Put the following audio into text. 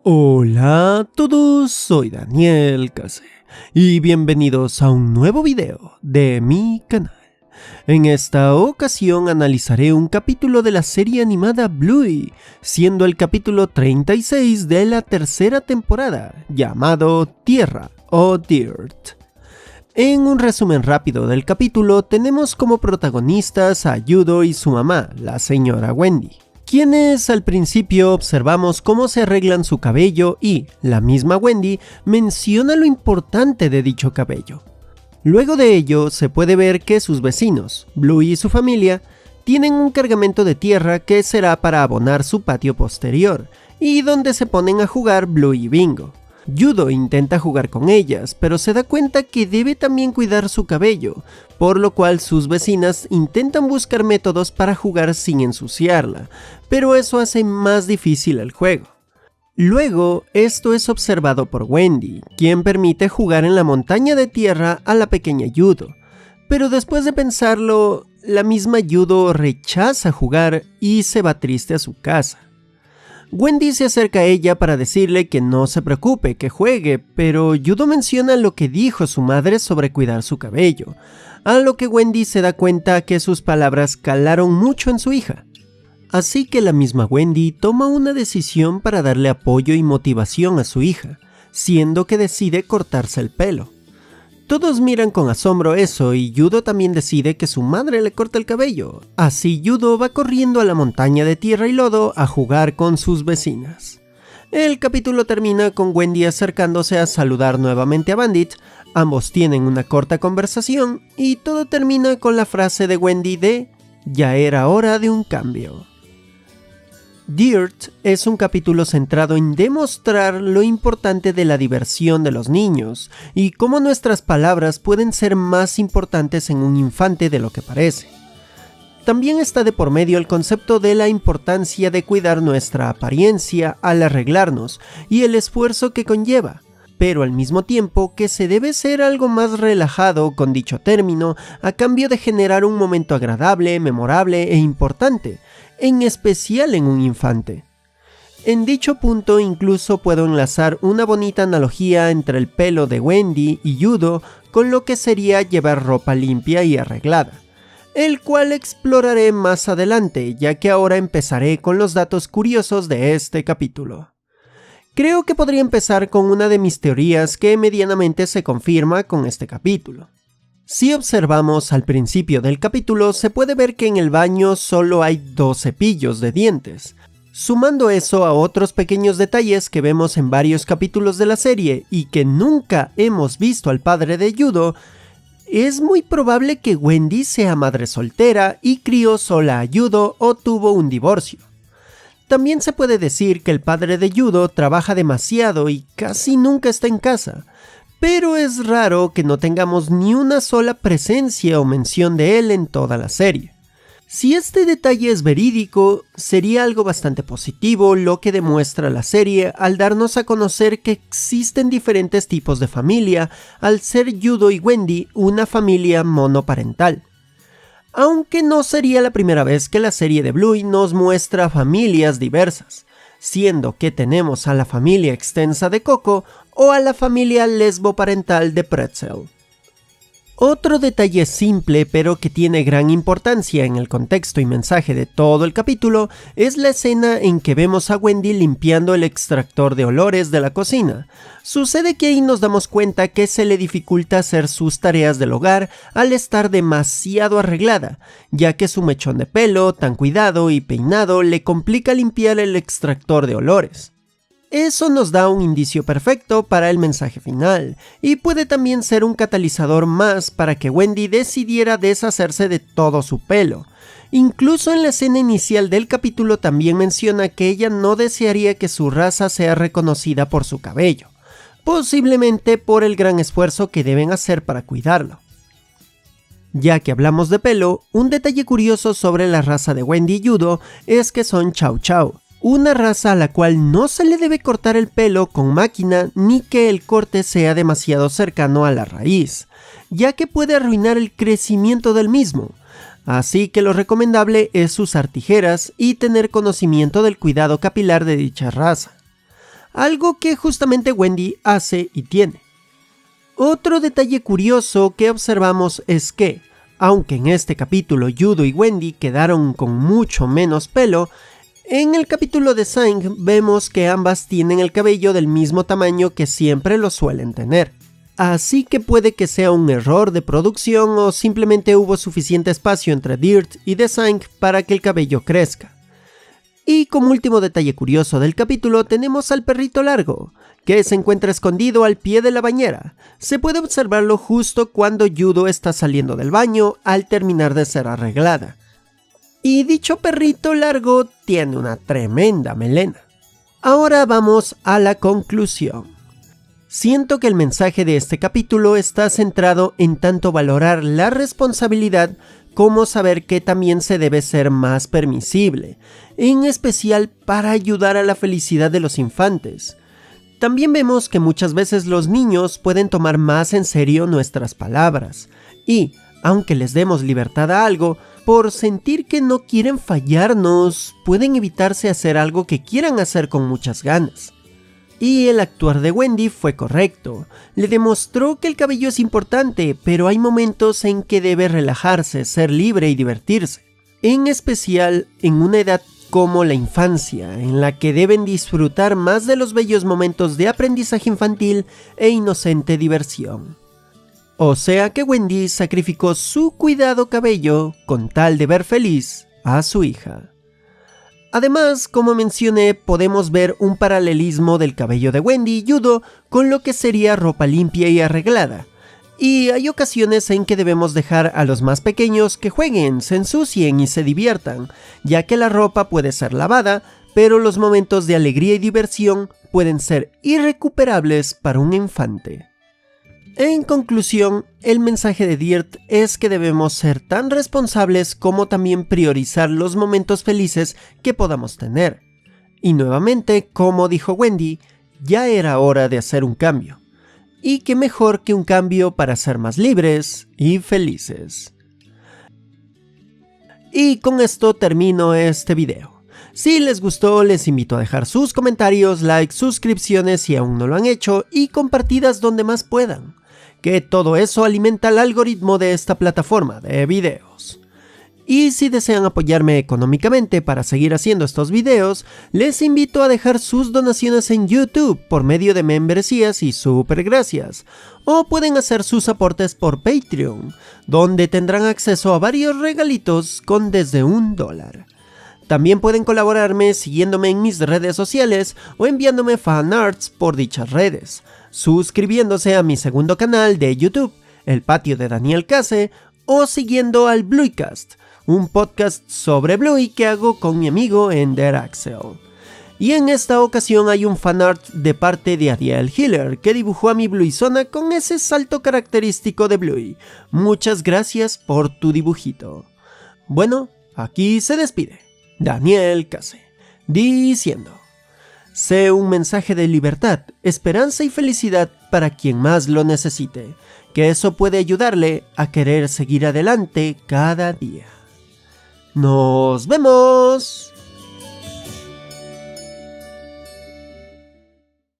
Hola a todos, soy Daniel Case y bienvenidos a un nuevo video de mi canal. En esta ocasión analizaré un capítulo de la serie animada Bluey, siendo el capítulo 36 de la tercera temporada, llamado Tierra o Dirt. En un resumen rápido del capítulo tenemos como protagonistas a Yudo y su mamá, la señora Wendy, quienes al principio observamos cómo se arreglan su cabello y la misma Wendy menciona lo importante de dicho cabello. Luego de ello se puede ver que sus vecinos, Bluey y su familia, tienen un cargamento de tierra que será para abonar su patio posterior y donde se ponen a jugar Bluey y Bingo. Yudo intenta jugar con ellas, pero se da cuenta que debe también cuidar su cabello, por lo cual sus vecinas intentan buscar métodos para jugar sin ensuciarla, pero eso hace más difícil el juego. Luego, esto es observado por Wendy, quien permite jugar en la montaña de tierra a la pequeña Yudo, pero después de pensarlo, la misma Yudo rechaza jugar y se va triste a su casa. Wendy se acerca a ella para decirle que no se preocupe, que juegue, pero Yudo menciona lo que dijo su madre sobre cuidar su cabello, a lo que Wendy se da cuenta que sus palabras calaron mucho en su hija. Así que la misma Wendy toma una decisión para darle apoyo y motivación a su hija, siendo que decide cortarse el pelo. Todos miran con asombro eso y Yudo también decide que su madre le corta el cabello. Así Yudo va corriendo a la montaña de tierra y lodo a jugar con sus vecinas. El capítulo termina con Wendy acercándose a saludar nuevamente a Bandit, ambos tienen una corta conversación y todo termina con la frase de Wendy de "ya era hora de un cambio". Dirt es un capítulo centrado en demostrar lo importante de la diversión de los niños y cómo nuestras palabras pueden ser más importantes en un infante de lo que parece. También está de por medio el concepto de la importancia de cuidar nuestra apariencia al arreglarnos y el esfuerzo que conlleva, pero al mismo tiempo que se debe ser algo más relajado con dicho término a cambio de generar un momento agradable, memorable e importante, en especial en un infante. En dicho punto incluso puedo enlazar una bonita analogía entre el pelo de Wendy y Yudo con lo que sería llevar ropa limpia y arreglada, el cual exploraré más adelante, ya que ahora empezaré con los datos curiosos de este capítulo. Creo que podría empezar con una de mis teorías que medianamente se confirma con este capítulo. Si observamos al principio del capítulo, se puede ver que en el baño solo hay 2 cepillos de dientes. Sumando eso a otros pequeños detalles que vemos en varios capítulos de la serie y que nunca hemos visto al padre de Yudo, es muy probable que Wendy sea madre soltera y crió sola a Yudo o tuvo un divorcio. También se puede decir que el padre de Yudo trabaja demasiado y casi nunca está en casa, pero es raro que no tengamos ni una sola presencia o mención de él en toda la serie. Si este detalle es verídico, sería algo bastante positivo, lo que demuestra la serie al darnos a conocer que existen diferentes tipos de familia, al ser Yudo y Wendy una familia monoparental. Aunque no sería la primera vez que la serie de Bluey nos muestra familias diversas, siendo que tenemos a la familia extensa de Coco o a la familia lesboparental de Pretzel. Otro detalle simple pero que tiene gran importancia en el contexto y mensaje de todo el capítulo es la escena en que vemos a Wendy limpiando el extractor de olores de la cocina. Sucede que ahí nos damos cuenta que se le dificulta hacer sus tareas del hogar al estar demasiado arreglada, ya que su mechón de pelo, tan cuidado y peinado, le complica limpiar el extractor de olores. Eso nos da un indicio perfecto para el mensaje final, y puede también ser un catalizador más para que Wendy decidiera deshacerse de todo su pelo. Incluso en la escena inicial del capítulo también menciona que ella no desearía que su raza sea reconocida por su cabello, posiblemente por el gran esfuerzo que deben hacer para cuidarlo. Ya que hablamos de pelo, un detalle curioso sobre la raza de Wendy y Yudo es que son Chow Chow, una raza a la cual no se le debe cortar el pelo con máquina ni que el corte sea demasiado cercano a la raíz, ya que puede arruinar el crecimiento del mismo. Así que lo recomendable es usar tijeras y tener conocimiento del cuidado capilar de dicha raza. algo que justamente Wendy hace y tiene. Otro detalle curioso que observamos es que, aunque en este capítulo Yudo y Wendy quedaron con mucho menos pelo, en el capítulo de Sang vemos que ambas tienen el cabello del mismo tamaño que siempre lo suelen tener. Así que puede que sea un error de producción o simplemente hubo suficiente espacio entre Dirt y The Sang para que el cabello crezca. Y como último detalle curioso del capítulo tenemos al perrito largo, que se encuentra escondido al pie de la bañera. Se puede observarlo justo cuando Yudo está saliendo del baño al terminar de ser arreglada. Y dicho perrito largo tiene una tremenda melena. Ahora vamos a la conclusión. Siento que el mensaje de este capítulo está centrado en tanto valorar la responsabilidad como saber que también se debe ser más permisible, en especial para ayudar a la felicidad de los infantes. También vemos que muchas veces los niños pueden tomar más en serio nuestras palabras y, aunque les demos libertad a algo, por sentir que no quieren fallarnos, pueden evitarse hacer algo que quieran hacer con muchas ganas. Y el actuar de Wendy fue correcto. Le demostró que el cabello es importante, pero hay momentos en que debe relajarse, ser libre y divertirse. En especial en una edad como la infancia, en la que deben disfrutar más de los bellos momentos de aprendizaje infantil e inocente diversión. O sea que Wendy sacrificó su cuidado cabello con tal de ver feliz a su hija. Además, como mencioné, podemos ver un paralelismo del cabello de Wendy y Yudo con lo que sería ropa limpia y arreglada. Y hay ocasiones en que debemos dejar a los más pequeños que jueguen, se ensucien y se diviertan, ya que la ropa puede ser lavada, pero los momentos de alegría y diversión pueden ser irrecuperables para un infante. En conclusión, el mensaje de Dirt es que debemos ser tan responsables como también priorizar los momentos felices que podamos tener. Y nuevamente, como dijo Wendy, ya era hora de hacer un cambio. Y qué mejor que un cambio para ser más libres y felices. Y con esto termino este video. Si les gustó, les invito a dejar sus comentarios, likes, suscripciones si aún no lo han hecho y compartidas donde más puedan, que todo eso alimenta el algoritmo de esta plataforma de videos. Y si desean apoyarme económicamente para seguir haciendo estos videos, les invito a dejar sus donaciones en YouTube por medio de membresías y super gracias, o pueden hacer sus aportes por Patreon, donde tendrán acceso a varios regalitos con desde $1. También pueden colaborarme siguiéndome en mis redes sociales o enviándome fanarts por dichas redes, suscribiéndose a mi segundo canal de YouTube, El Patio de Daniel Case, o siguiendo al Blueycast, un podcast sobre Bluey que hago con mi amigo Ender Axel. Y en esta ocasión hay un fanart de parte de Adiel Hiller, que dibujó a mi Blueyzona con ese salto característico de Bluey. Muchas gracias por tu dibujito. Bueno, aquí se despide Daniel Case, diciendo: sé un mensaje de libertad, esperanza y felicidad para quien más lo necesite, que eso puede ayudarle a querer seguir adelante cada día. ¡Nos vemos!